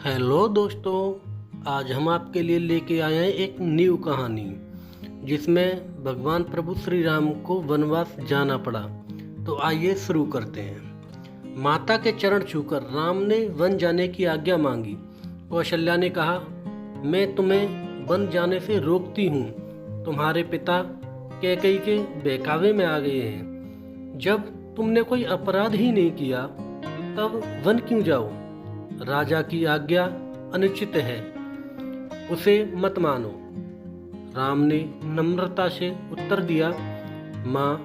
Hello दोस्तों, आज हम आपके लिए लेके आए हैं एक न्यू कहानी जिसमें भगवान प्रभु श्री राम को वनवास जाना पड़ा। तो आइए शुरू करते हैं। माता के चरण छूकर राम ने वन जाने की आज्ञा मांगी। कौशल्या ने कहा, मैं तुम्हें वन जाने से रोकती हूँ। तुम्हारे पिता कैकेयी के बहकावे में आ गए हैं। जब तुमने कोई अपराध ही नहीं किया तब वन क्यों जाओ? राजा की आज्ञा अनुचित है, उसे मत मानो। राम ने नम्रता से उत्तर दिया, माँ,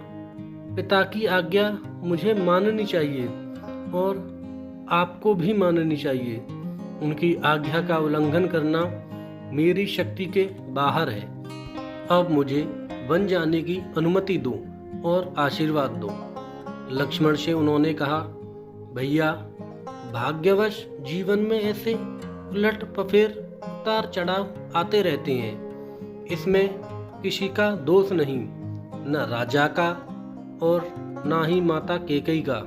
पिता की आज्ञा मुझे माननी चाहिए और आपको भी माननी चाहिए। उनकी आज्ञा का उल्लंघन करना मेरी शक्ति के बाहर है। अब मुझे वन जाने की अनुमति दो और आशीर्वाद दो। लक्ष्मण से उन्होंने कहा, भैया, भाग्यवश जीवन में ऐसे उलट पफेर उतार चढ़ाव आते रहते हैं। इसमें किसी का दोष नहीं, न राजा का और न ही माता कैकेयी का।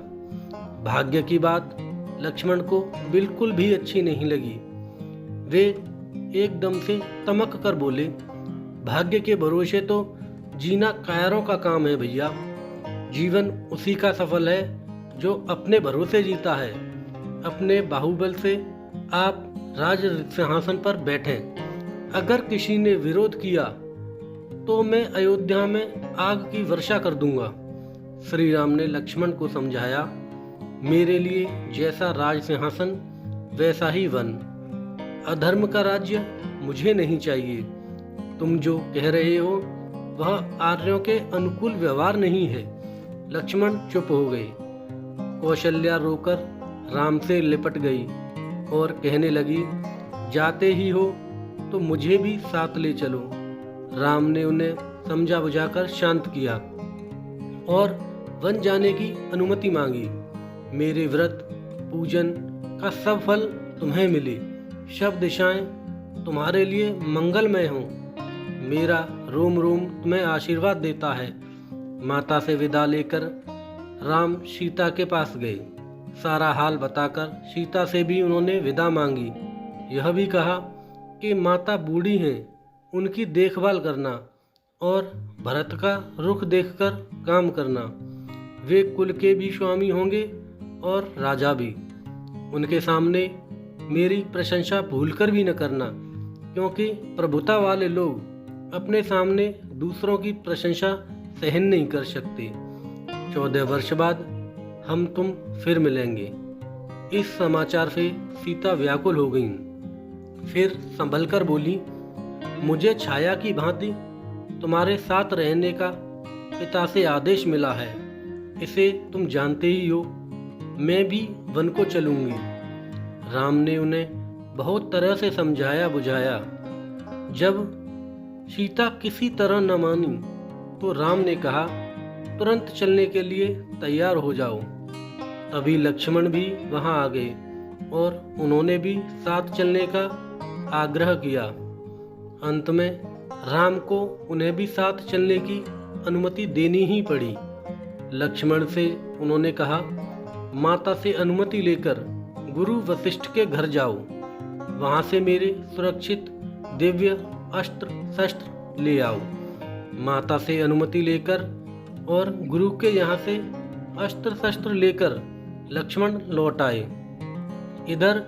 भाग्य की बात लक्ष्मण को बिल्कुल भी अच्छी नहीं लगी। वे एकदम से तमक कर बोले, भाग्य के भरोसे तो जीना कायरों का काम है भैया। जीवन उसी का सफल है जो अपने भरोसे जीता है। अपने बाहुबल से आप राज सिंहासन पर बैठे। अगर किसी ने विरोध किया तो मैं अयोध्या में आग की वर्षा कर दूंगा। श्री राम ने लक्ष्मण को समझाया, मेरे लिए जैसा राज सिंहासन वैसा ही वन। अधर्म का राज्य मुझे नहीं चाहिए। तुम जो कह रहे हो वह आर्यों के अनुकूल व्यवहार नहीं है। लक्ष्मण चुप हो गए। कौशल्या रोकर राम से लिपट गई और कहने लगी, जाते ही हो तो मुझे भी साथ ले चलो। राम ने उन्हें समझा बुझाकर शांत किया और वन जाने की अनुमति मांगी। मेरे व्रत पूजन का सब फल तुम्हें मिले। सब दिशाएं तुम्हारे लिए मंगलमय हों। मेरा रोम रोम तुम्हें आशीर्वाद देता है। माता से विदा लेकर राम सीता के पास गए। सारा हाल बताकर सीता से भी उन्होंने विदा मांगी। यह भी कहा कि माता बूढ़ी हैं, उनकी देखभाल करना और भरत का रुख देखकर काम करना। वे कुल के भी स्वामी होंगे और राजा भी। उनके सामने मेरी प्रशंसा भूलकर भी न करना, क्योंकि प्रभुता वाले लोग अपने सामने दूसरों की प्रशंसा सहन नहीं कर सकते। 14 वर्ष बाद हम तुम फिर मिलेंगे। इस समाचार से सीता व्याकुल हो गईं। फिर संभलकर बोली, मुझे छाया की भांति तुम्हारे साथ रहने का पिता से आदेश मिला है। इसे तुम जानते ही हो। मैं भी वन को चलूंगी। राम ने उन्हें बहुत तरह से समझाया बुझाया। जब सीता किसी तरह न मानी तो राम ने कहा, तुरंत चलने के लिए तैयार हो जाओ। तभी लक्ष्मण भी वहां आ गए और उन्होंने भी साथ चलने का आग्रह किया। अंत में राम को उन्हें भी साथ चलने की अनुमति देनी ही पड़ी। लक्ष्मण से उन्होंने कहा, माता से अनुमति लेकर गुरु वशिष्ठ के घर जाओ। वहां से मेरे सुरक्षित दिव्य अस्त्र शस्त्र ले आओ। माता से अनुमति लेकर और गुरु के यहाँ से अस्त्र शस्त्र लेकर लक्ष्मण लौट आए। इधर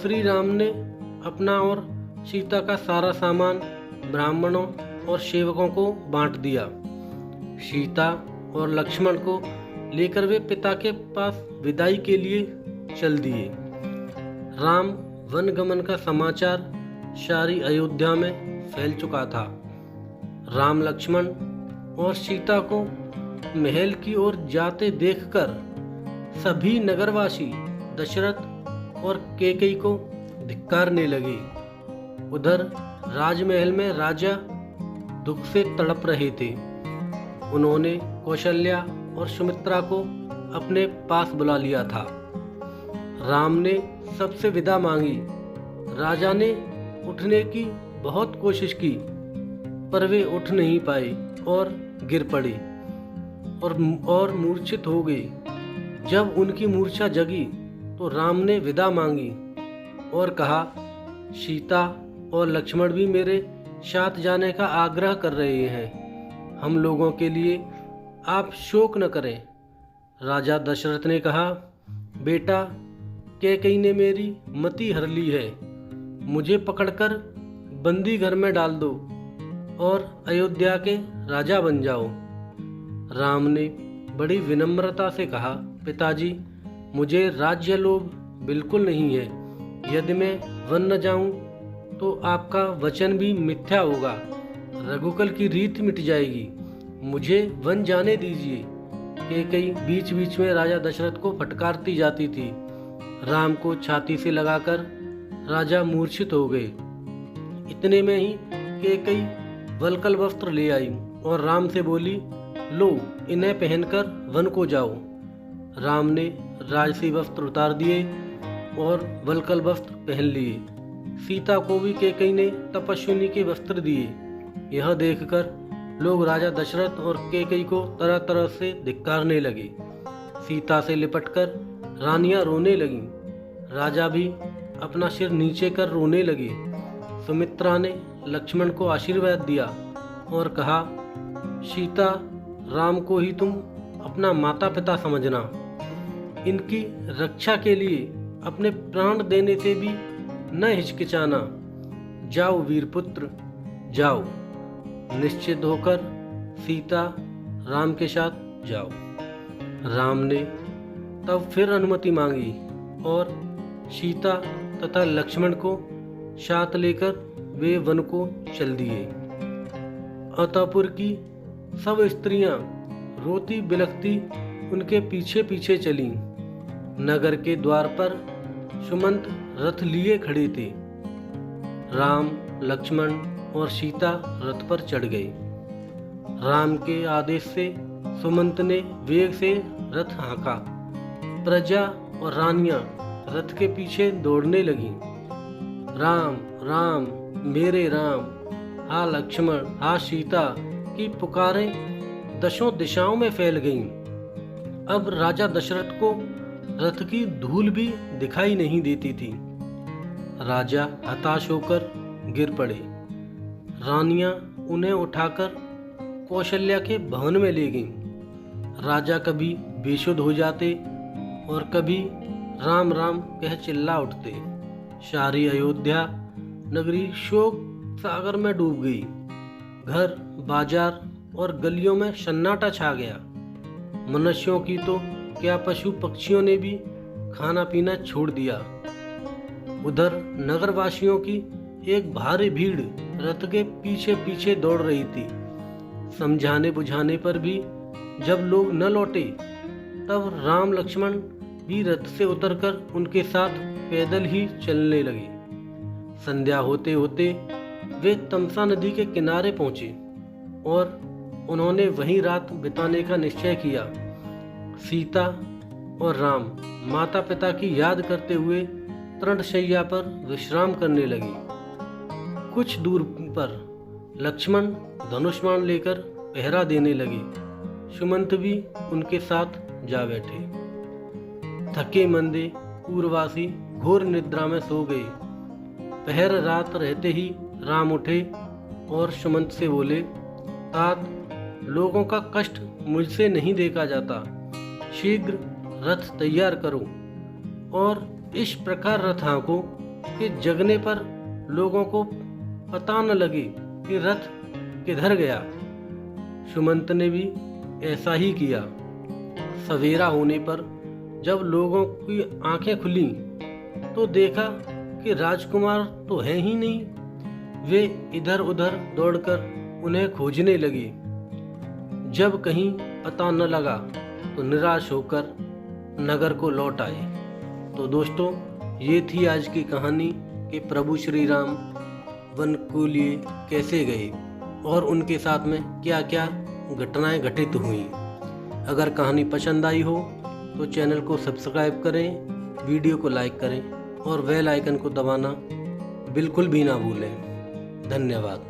श्री राम ने अपना और सीता का सारा सामान ब्राह्मणों और सेवकों को बांट दिया। सीता और लक्ष्मण को लेकर वे पिता के पास विदाई के लिए चल दिए। राम वनगमन का समाचार सारी अयोध्या में फैल चुका था। राम लक्ष्मण और सीता को महल की ओर जाते देखकर सभी नगरवासी दशरथ और कैकेयी को धिक्कारने लगे। उधर राजमहल में राजा दुख से तड़प रहे थे। उन्होंने कौशल्या और सुमित्रा को अपने पास बुला लिया था। राम ने सबसे विदा मांगी। राजा ने उठने की बहुत कोशिश की, पर वे उठ नहीं पाए और गिर पड़े और मूर्छित हो गए। जब उनकी मूर्छा जगी तो राम ने विदा मांगी। और कहा, सीता और लक्ष्मण भी मेरे साथ जाने का आग्रह कर रहे हैं। हम लोगों के लिए आप शोक न करें। राजा दशरथ ने कहा, बेटा, कैकेयी ने मेरी मति हर ली है। मुझे पकड़कर बंदी घर में डाल दो और अयोध्या के राजा बन जाओ। राम ने बड़ी विनम्रता से कहा, पिताजी, मुझे राज्य लोभ बिल्कुल नहीं है। यदि मैं वन न जाऊं तो आपका वचन भी मिथ्या होगा, रघुकुल की रीत मिट जाएगी। मुझे वन जाने दीजिए। कैकेयी बीच बीच में राजा दशरथ को फटकारती जाती थी। राम को छाती से लगाकर राजा मूर्छित हो गए। इतने में ही कैकेयी वल्कल वस्त्र ले आई और राम से बोली, लो, इन्हें पहनकर वन को जाओ। राम ने राजसी वस्त्र उतार दिए और वल्कल वस्त्र पहन लिए। सीता को भी कैकेयी ने तपस्विनी के वस्त्र दिए। यह देखकर लोग राजा दशरथ और कैकेयी को तरह तरह से धिक्कारने लगे। सीता से लिपटकर रानियां रोने लगीं। राजा भी अपना सिर नीचे कर रोने लगे। सुमित्रा ने लक्ष्मण को आशीर्वाद दिया और कहा, सीता, राम को ही तुम अपना माता पिता समझना। इनकी रक्षा के लिए अपने प्राण देने से भी न हिचकिचाना। जाओ वीरपुत्र, जाओ। निश्चित होकर सीता राम के साथ जाओ। राम ने तब फिर अनुमति मांगी और सीता तथा लक्ष्मण को साथ लेकर वे वन को चल दिए। अंतःपुर की सब स्त्रियां रोती बिलखती उनके पीछे पीछे चलीं। नगर के द्वार पर सुमंत रथ लिए खड़े थे। राम, लक्ष्मण और सीता रथ पर चढ़ गए। राम के आदेश से सुमंत ने वेग से रथ हाँका। प्रजा और रानियां रथ के पीछे दौड़ने लगीं। राम, राम, मेरे राम, हा लक्ष्मण, हा सीता की पुकारें दशों दिशाओं में फैल गईं। अब राजा दशरथ को रथ की धूल भी दिखाई नहीं देती थी। राजा हताश होकर गिर पड़े। रानियां उन्हें उठाकर कौशल्या के भवन में ले गईं। राजा कभी बेसुध हो जाते और कभी राम राम कह चिल्ला उठते। सारी अयोध्या नगरी शोक सागर में डूब गई। घर, बाजार और गलियों में सन्नाटा छा गया। मनुष्यों की तो क्या, पशु पक्षियों ने भी खाना पीना छोड़ दिया। उधर नगरवासियों की एक भारी भीड़ रथ के पीछे पीछे दौड़ रही थी। समझाने बुझाने पर भी जब लोग न लौटे, तब राम लक्ष्मण भी रथ से उतरकर उनके साथ पैदल ही चलने लगे। संध्या होते होते वे तमसा नदी के किनारे पहुंचे और उन्होंने वहीं रात बिताने का निश्चय किया। सीता और राम माता पिता की याद करते हुए तृणशैया पर विश्राम करने लगे। कुछ दूर पर लक्ष्मण धनुष्मान लेकर पहरा देने लगे। सुमंत भी उनके साथ जा बैठे। थके मंदे पूर्ववासी घोर निद्रा में सो गए। पहर रात रहते ही राम उठे और सुमंत से बोले, तात, लोगों का कष्ट मुझसे नहीं देखा जाता। शीघ्र रथ तैयार करो और इस प्रकार रथ हाँको कि जगने पर लोगों को पता न लगे कि रथ किधर गया। सुमंत ने भी ऐसा ही किया। सवेरा होने पर जब लोगों की आंखें खुली तो देखा कि राजकुमार तो है ही नहीं। वे इधर उधर दौड़कर उन्हें खोजने लगे। जब कहीं पता न लगा तो निराश होकर नगर को लौट आए। तो दोस्तों, ये थी आज की कहानी कि प्रभु श्री राम वन के लिए कैसे गए और उनके साथ में क्या क्या घटनाएं घटित हुई। अगर कहानी पसंद आई हो तो चैनल को सब्सक्राइब करें, वीडियो को लाइक करें और बेल आइकन को दबाना बिल्कुल भी ना भूलें। धन्यवाद।